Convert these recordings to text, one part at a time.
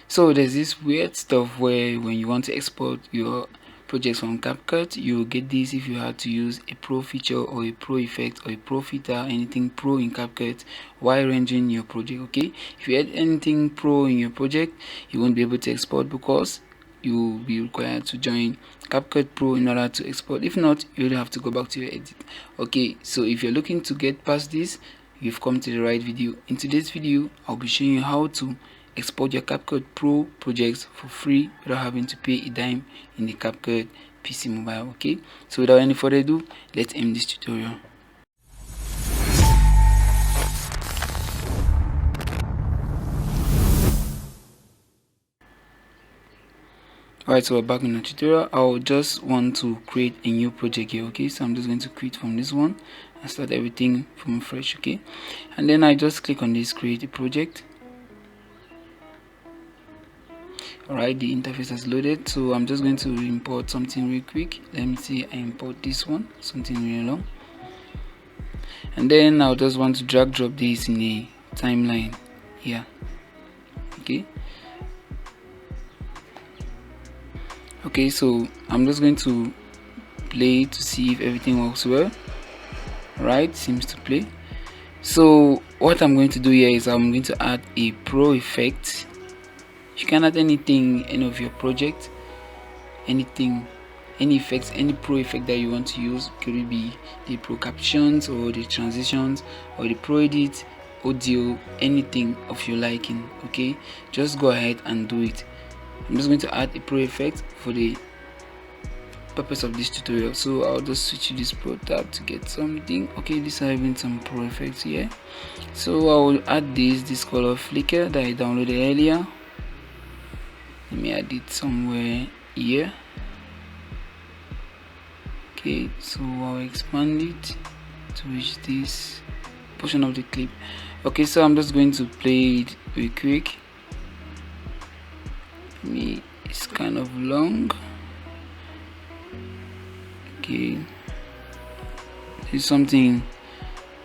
So there's this weird stuff where when you want to export your projects from CapCut, you get this if you had to use a pro feature or a pro effect or a pro filter, anything pro in CapCut while rendering your project. Okay, if you had anything pro in your project, you won't be able to export because you will be required to join CapCut Pro in order to export. If not, you will have to go back to your edit. Okay, so if you're looking to get past this, you've come to the right video. In today's video, I'll be showing you how to export your CapCut Pro projects for free without having to pay a dime in the CapCut PC mobile. Okay, so without any further ado, let's end this tutorial. Alright, so we're back in the tutorial. I'll just want to create a new project here. Okay, so I'm just going to create from this one and start everything from fresh. Okay, and then I just click on this create a project. Alright, the interface has loaded, so I'm just going to import something real quick. Let me see, I import this one, something really long, and then I'll just want to drag drop this in a timeline here. Okay, so I'm just going to play to see if everything works well. Right, seems to play. So what I'm going to do here is I'm going to add a pro effect. You can add anything, any of your project, anything, any effects, any pro effect that you want to use. Could it be the pro captions or the transitions or the pro edit, audio, anything of your liking. Okay, just go ahead and do it. I'm just going to add a pro effect for the purpose of this tutorial, so I'll just switch to this pro tab to get something. Okay, these are even some pro effects here, so I will add this color flicker that I downloaded earlier. Let me add it somewhere here. Okay, so I'll expand it to reach this portion of the clip. Okay, so I'm just going to play it real quick. It's kind of long. Okay, it's something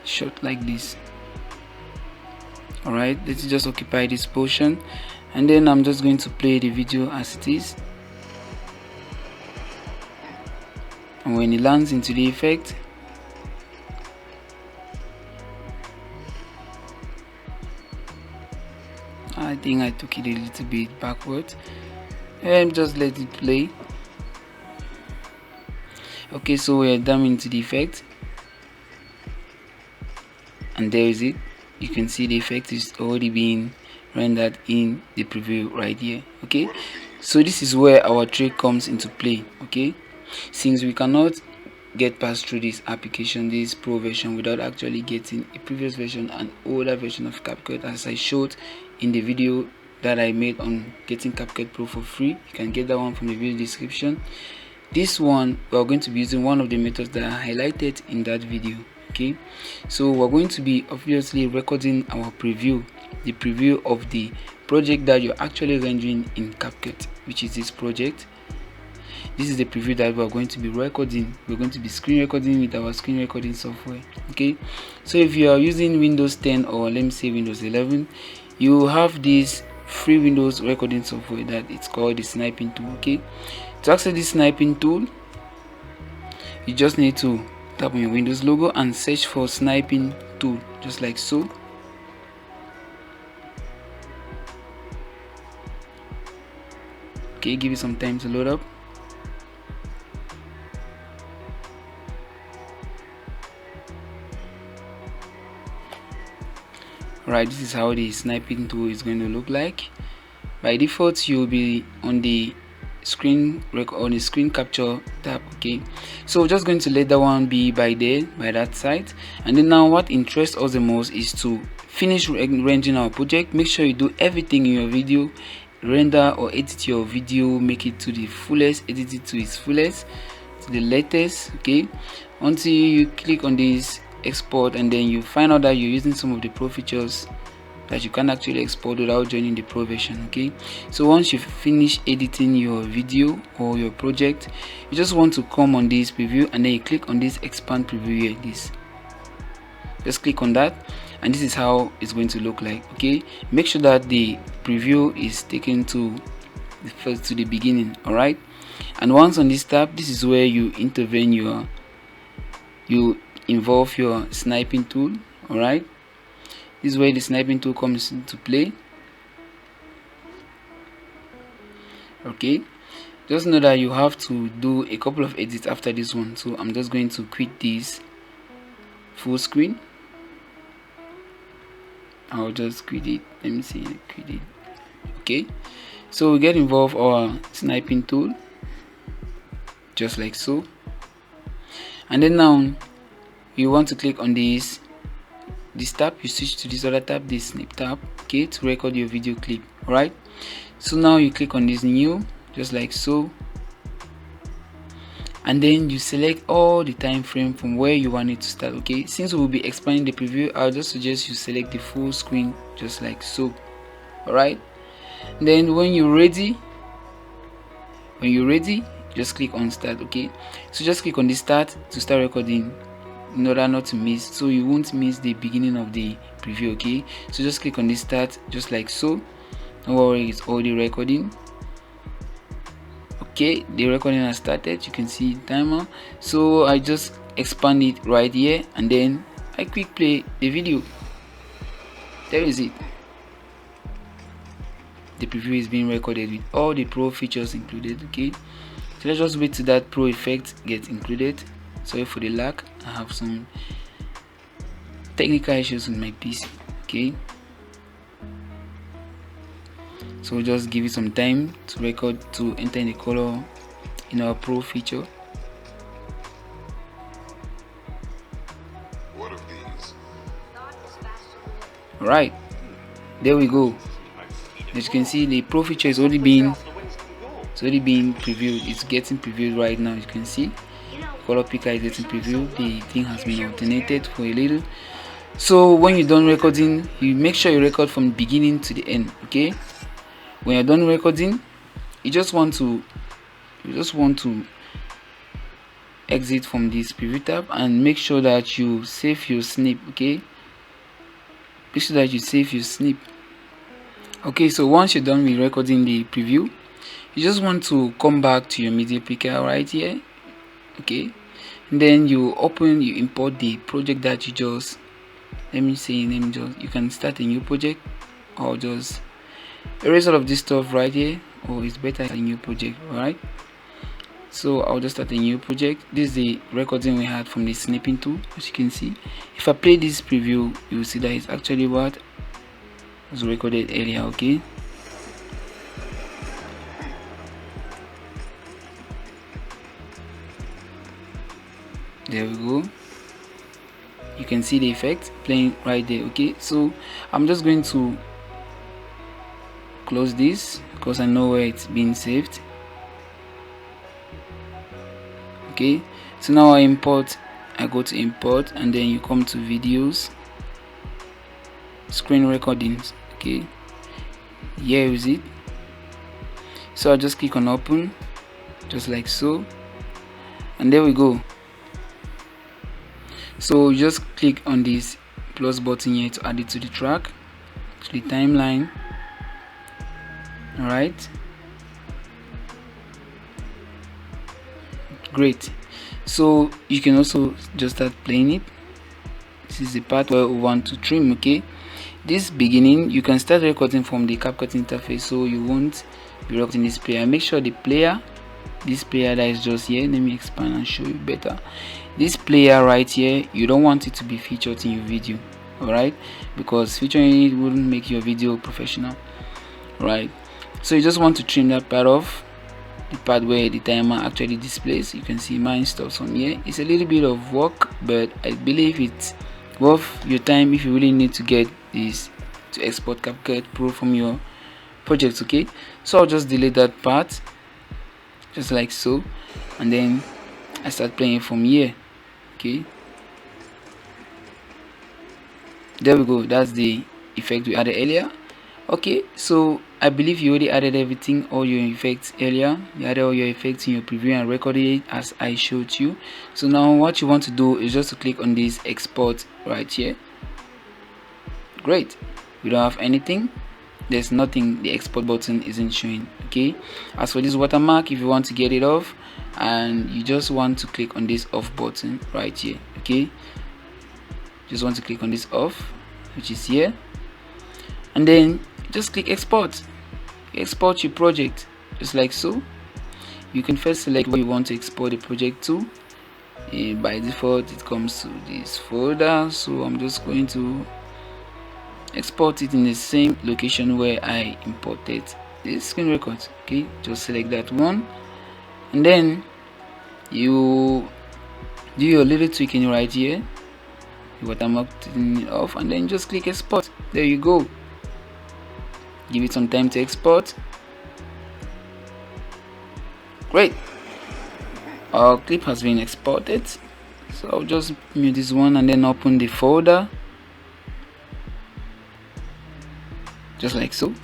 short like this. Alright, let's just occupy this portion, and then I'm just going to play the video as it is, and when it lands into the effect, I think I took it a little bit backward, and just let it play. Okay, so we're done into the effect, and there is it. You can see the effect is already being rendered in the preview right here. Okay, so this is where our trick comes into play. Okay, since we cannot get past through this application, this pro version, without actually getting a previous version, an older version of CapCut, as I showed in the video that I made on getting CapCut Pro for free. You can get that one from the video description. This one, we're going to be using one of the methods that I highlighted in that video. Okay, so we're going to be obviously recording our preview, the preview of the project that you're actually rendering in CapCut, which is this project. This is the preview that we're going to be recording. We're going to be screen recording with our screen recording software. Okay, so if you are using Windows 10 or let me say Windows 11, you have this free Windows recording software that it's called the sniping tool. Okay, to access this sniping tool, you just need to tap on your Windows logo and search for sniping tool, just like so. Okay, give it some time to load up. Right, this is how the sniping tool is going to look like. By default, you'll be on the screen capture tab. Okay, so we're just going to let that one be by that side, and then now what interests us the most is to finish rendering our project. Make sure you do everything in your video, render or edit your video, make it to the fullest, edit it to its fullest, to the latest. Okay, until you click on this export, and then you find out that you're using some of the pro features that you can actually export without joining the pro version. Okay, so once you finish editing your video or your project, you just want to come on this preview, and then you click on this expand preview here. Just click on that, and this is how it's going to look like. Okay, make sure that the preview is taken to the beginning. All right, and once on this tab, this is where you involve your sniping tool. All right, this is where the sniping tool comes into play. Okay, just know that you have to do a couple of edits after this one, so I'm just going to quit this full screen. I'll just quit it. Let me see, quit it. Okay, so we get involved our sniping tool just like so, and then now you want to click on this tab. You switch to this other tab, this snip tab, okay, to record your video clip. All right, so now you click on this new, just like so, and then you select all the time frame from where you want it to start. Okay, since we will be expanding the preview, I'll just suggest you select the full screen just like so. All right, then when you're ready, just click on start. Okay, so just click on the start to start recording in order not to miss, so you won't miss the beginning of the preview. Okay, so just click on the start just like so. Don't worry, it's already recording. Okay, the recording has started. You can see timer, so I just expand it right here and then I quick play the video. There is it. The preview is being recorded with all the pro features included. Okay, so let's just wait till that pro effect gets included. Sorry for the lag, I have some technical issues with my PC. Okay, so just give it some time to record, to enter in the color in our pro feature. What of these? All right, there we go. As you can see, the pro feature is already being previewed. It's getting previewed right now. You can see color picker is getting previewed. The thing has been alternated for a little. So when you're done recording, you make sure you record from the beginning to the end. Okay, when you're done recording, you just want to exit from this preview tab and make sure that you save your snip. Okay, make sure that you save your snip. Okay, so once you're done with recording the preview, you just want to come back to your media picker right here. Okay, and then you import the project that you just, you can start a new project or just erase all of this stuff right here, or it's better a new project. All right, so I'll just start a new project. This is the recording we had from the snipping tool. As you can see, if I play this preview, you will see that it's actually what was recorded earlier. Okay, there we go. You can see the effect playing right there. Okay, so I'm just going to close this because I know where it's being saved. Okay, so now I go to import, and then you come to videos, screen recordings. Okay, here is it. So I just click on open just like so, and there we go. So just click on this plus button here to add it to the track, to the timeline. All right, great. So you can also just start playing it. This is the part where we want to trim. Okay, this beginning you can start recording from the CapCut interface, so you won't be recording this player. Make sure the player, this player that is just here, let me expand and show you better. This player right here, you don't want it to be featured in your video. All right, because featuring it wouldn't make your video professional. Right, so you just want to trim that part off, the part where the timer actually displays. You can see mine stops on here. It's a little bit of work, but I believe it's worth your time if you really need to get this to export CapCut Pro from your projects. Okay, so I'll just delete that part just like so, and then I start playing from here. Okay, there we go. That's the effect we added earlier. Okay, so I believe you already added everything, all your effects earlier. You added all your effects in your preview and recorded it as I showed you. So now what you want to do is just to click on this export right here. Great. We don't have anything. There's nothing. The export button isn't showing. Okay. As for this watermark, if you want to get it off, and you just want to click on this off button right here. Okay. Just want to click on this off, which is here, and then just click export. Export your project just like so. You can first select where you want to export the project to. By default it comes to this folder, so I'm just going to export it in the same location where I imported this screen record. Okay, just select that one, and then you do your little tweaking right here, you watermark it off, and then just click export. There you go. Give it some time to export. Great. Our clip has been exported, so I'll just mute this one and then open the folder just like so.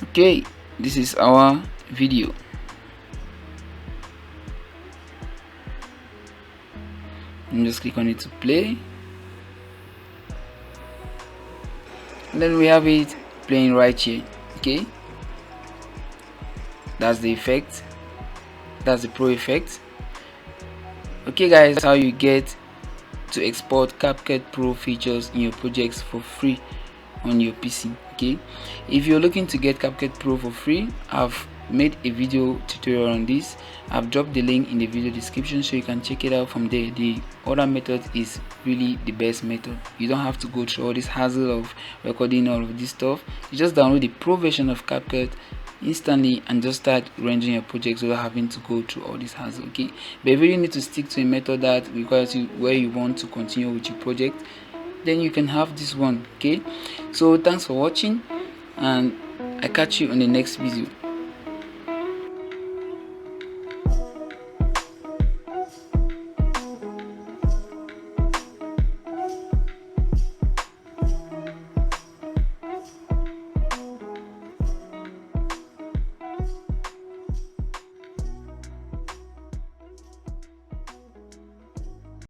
Okay, this is our video. And just click on it to play, and then we have it playing right here. Okay, that's the effect. That's the pro effect. Okay guys, that's how you get to export CapCut Pro features in your projects for free on your PC. Okay, if you're looking to get CapCut Pro for free, I've made a video tutorial on this. I've dropped the link in the video description so you can check it out from there. The other method is really the best method. You don't have to go through all this hassle of recording all of this stuff. You just download the pro version of CapCut instantly and just start rendering your projects without having to go through all this hassle. Okay, but if you really need to stick to a method that requires you where you want to continue with your project, then you can have this one. Okay, so thanks for watching, and I catch you on the next video.